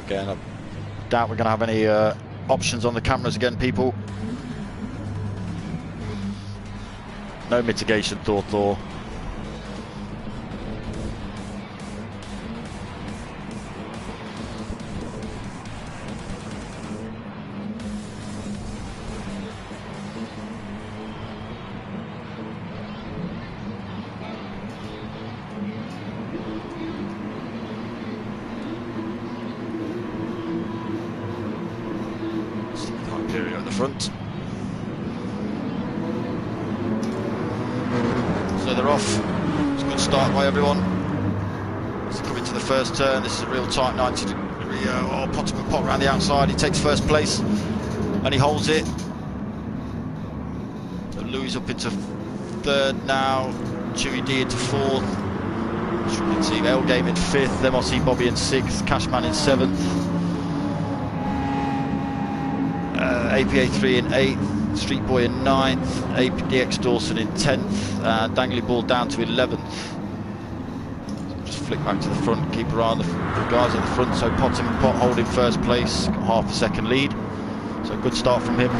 Again, I doubt we're going to have any options on the cameras again, people. No mitigation thought, or Hyperion at the front. So they're off. It's a good start by everyone. It's coming to the first turn. This is a real tight 90 degree. Potter pop around the outside. He takes first place and he holds it. So Loewie's up into third now. Chewy D into fourth. As you can see, L Game in fifth. MRC Bobby in sixth. Cashman in seventh. APA 3 in 8th, Street Boy in 9th, APDX Dawson in 10th, and Dangly Ball down to 11th. Just flick back to the front, keep an eye on the guys at the front. So Pot holding first place, got half a second lead. So good start from him.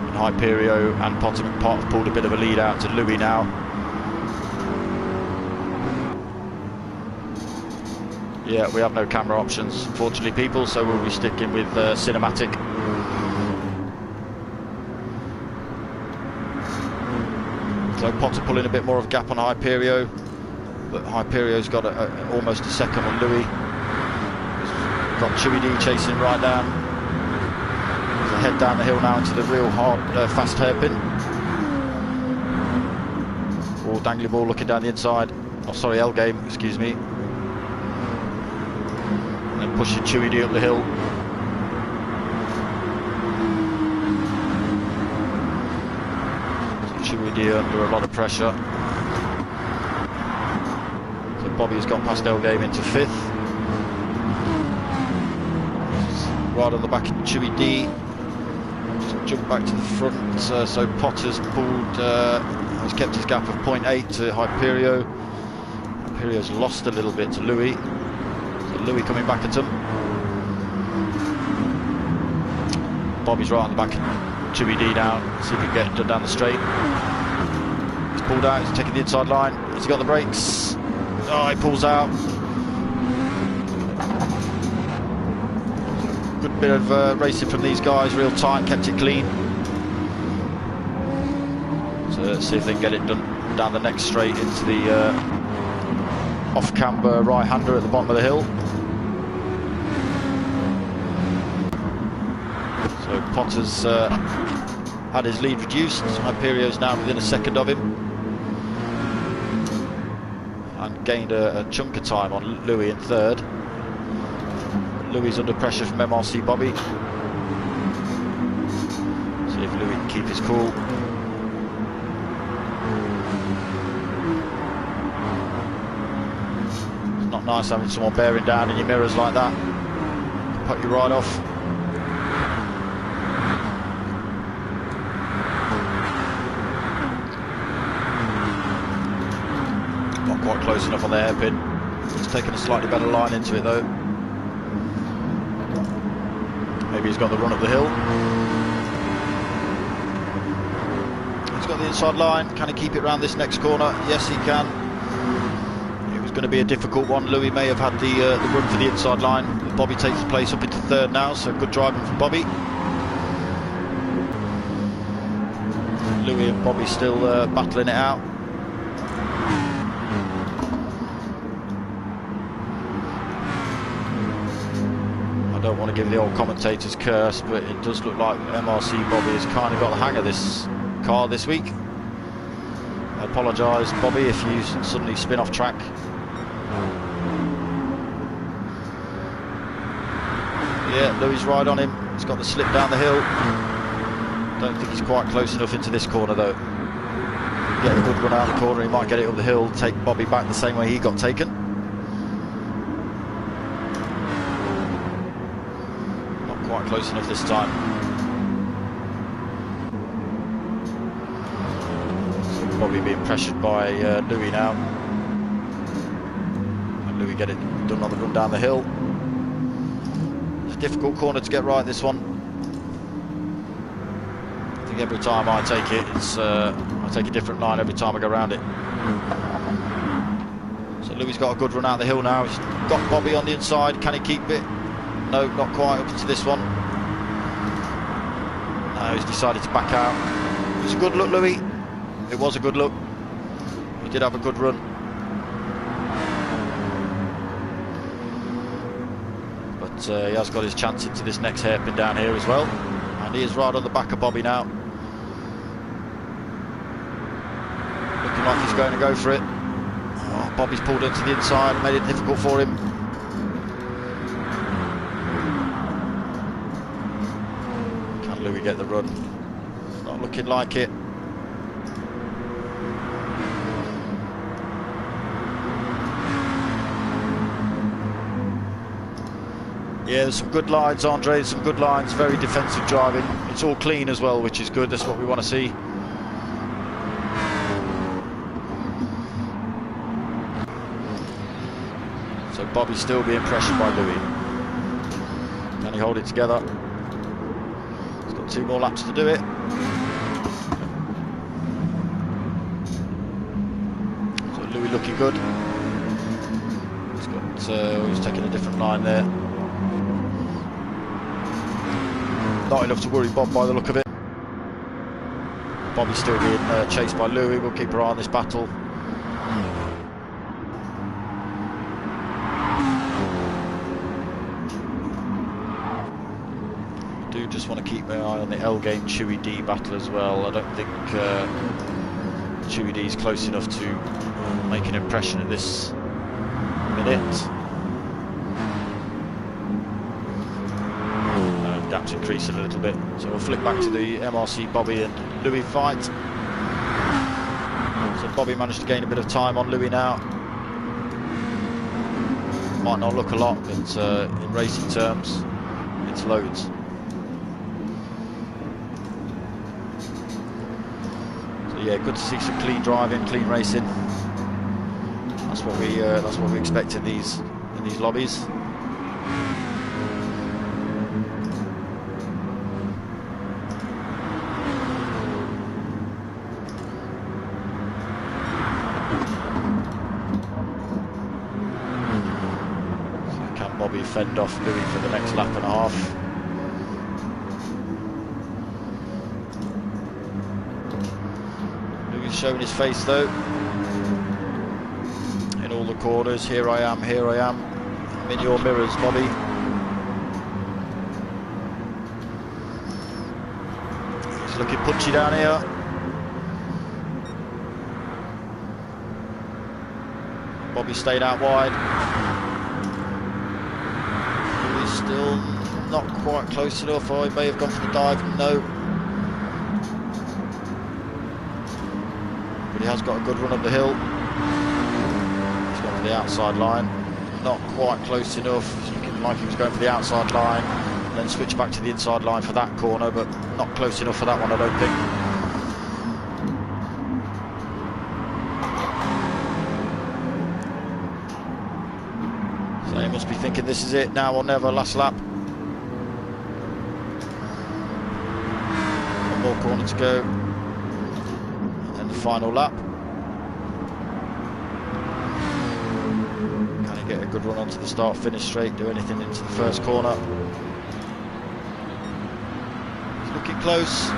And Hyperio and Pot have pulled a bit of a lead out to Loewie now. Yeah, we have no camera options, unfortunately, people, so we'll be sticking with cinematic. So Potter pulling a bit more of a gap on Hyperio, but Hyperio's got almost a second on Loewie. Got Chewy D chasing right down. There's a head down the hill now into the real hard, fast hairpin. Oh, Dangly Ball looking down the inside. Oh, sorry, L Game, excuse me. And pushing Chewy D up the hill. So Chewy D under a lot of pressure. So Bobby's got past L Game into fifth. Right on the back of Chewy D. Just jump back to the front. So Potter's pulled, has kept his gap of 0.8 to Hyperio. Hyperio's lost a little bit to Loewie. Loewie coming back at him. Bobby's right on the back of Chewy D now. See if he can get it down the straight. He's pulled out, he's taking the inside line. Has he got the brakes? Oh, he pulls out. Good bit of racing from these guys, real tight, kept it clean. So let's see if they can get it done down the next straight into the off-camber right-hander at the bottom of the hill. So Potter's had his lead reduced. Hyperio's now within a second of him. And gained a chunk of time on Loewie in third. Loewie's under pressure from MRC Bobby. See if Loewie can keep his cool. Not nice having someone bearing down in your mirrors like that. Put you right off. Not quite close enough on the hairpin. He's taken a slightly better line into it though. Maybe he's got the run up the hill. He's got the inside line. Can he keep it round this next corner? Yes, he can. Going to be a difficult one. Loewie may have had the run for the inside line. Bobby takes the place up into third now, so good driving from Bobby. Loewie and Bobby still battling it out. I don't want to give the old commentator's curse, but it does look like MRC Bobby has kind of got the hang of this car this week. I apologise, Bobby, if you suddenly spin off track. Yeah, Loewie's right on him. He's got the slip down the hill. Don't think he's quite close enough into this corner though. Get a good run out of the corner, he might get it up the hill, take Bobby back the same way he got taken. Not quite close enough this time. So Bobby being pressured by Loewie now. And Loewie get it done on the run down the hill. It's a difficult corner to get right, this one. I think every time I take it, I take a different line every time I go around it. So Loewie's got a good run out the hill now. He's got Bobby on the inside. Can he keep it? No, not quite up to this one. No, he's decided to back out. It was a good look, Loewie. It was a good look. He did have a good run. But he has got his chance into this next hairpin down here as well. And he is right on the back of Bobby now. Looking like he's going to go for it. Oh, Bobby's pulled into the inside, made it difficult for him. Can Loewie get the run? Not looking like it. Yeah, there's some good lines, Andre, some good lines, very defensive driving. It's all clean as well, which is good, that's what we want to see. So Bobby's still being pressured by Loewie. Can he hold it together? He's got 2 more laps to do it. So Loewie looking good. He's taking a different line there. Not enough to worry Bob by the look of it. Bobby's still being chased by Loewie. We'll keep our eye on this battle. I do just want to keep my eye on the L game Chewy D battle as well. I don't think Chewy D is close enough to make an impression at this minute. Gaps increase a little bit, so we'll flip back to the MRC Bobby and Loewie fight. So Bobby managed to gain a bit of time on Loewie now. Might not look a lot, but in racing terms, it's loads. So yeah, good to see some clean driving, clean racing. That's what we expect in these lobbies. Bobby fend off Loewie for the next lap and a half. Loewie's showing his face though. In all the corners, here I am, here I am. I'm in your mirrors, Bobby. He's looking punchy down here. Bobby stayed out wide. Still not quite close enough, or he may have gone for the dive, no. But he has got a good run up the hill. He's gone for the outside line. Not quite close enough, like he was going for the outside line, and then switch back to the inside line for that corner, but not close enough for that one, I don't think. So he must be thinking this is it, now or never, last lap. One more corner to go. And then the final lap. Can he get a good run onto the start, finish straight, do anything into the first corner? He's looking close.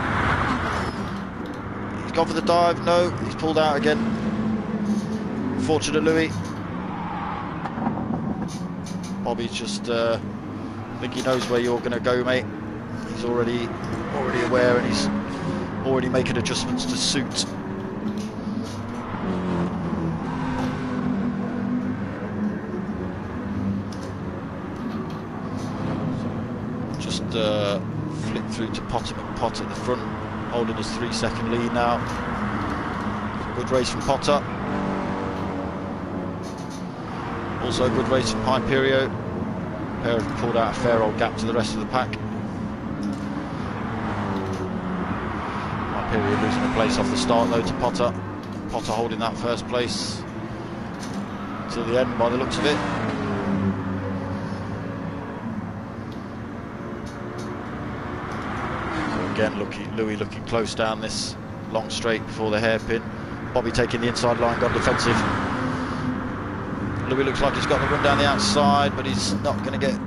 He's gone for the dive, no, he's pulled out again. Fortunate Loewie. Bobby's just, I think he knows where you're going to go, mate. He's already aware, and he's already making adjustments to suit. Just flick through to Potter McPot at the front, holding his 3-second lead now. Good race from Potter. Also a good race from Hyperio. Pair have pulled out a fair old gap to the rest of the pack. Hyperio losing a place off the start though to Potter. Potter holding that first place. till the end by the looks of it. So again, Loewie looking close down this long straight before the hairpin. Bobby taking the inside line, got defensive. Loewie looks like he's got the run down the outside, but he's not going to get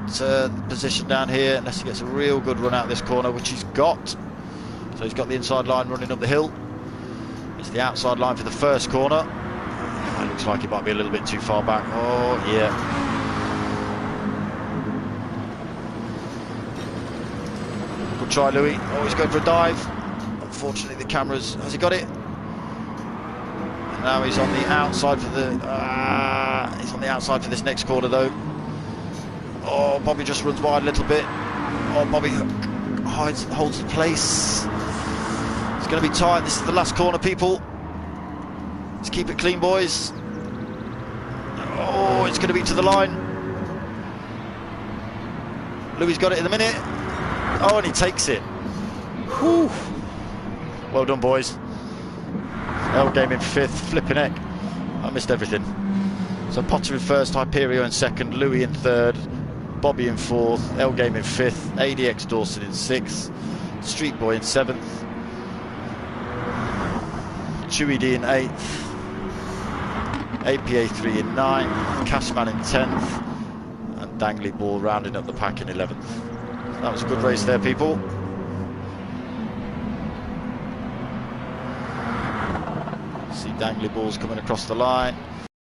position down here unless he gets a real good run out this corner, which he's got. So he's got the inside line running up the hill. It's the outside line for the first corner. It looks like it might be a little bit too far back. Oh, yeah. Good try, Loewie. Oh, he's going for a dive. Unfortunately, the cameras... Has he got it? And now he's on the outside for the... he's on the outside for this next corner, though. Oh, Bobby just runs wide a little bit. Oh, Bobby holds the place. It's going to be tight. This is the last corner, people. Let's keep it clean, boys. Oh, it's going to be to the line. Loewie's got it in a minute. Oh, and he takes it. Whew. Well done, boys. L game in 5th. Flipping heck. I missed everything. So Potter in 1st, Hyperio in 2nd, Loewie in 3rd, Bobby in 4th, L game in 5th, ADX Dawson in 6th, Street Boy in 7th, Chewy D in 8th, APA 3 in 9th, Cashman in 10th, and Dangly Ball rounding up the pack in 11th. So that was a good race there, people. See Dangly Balls coming across the line.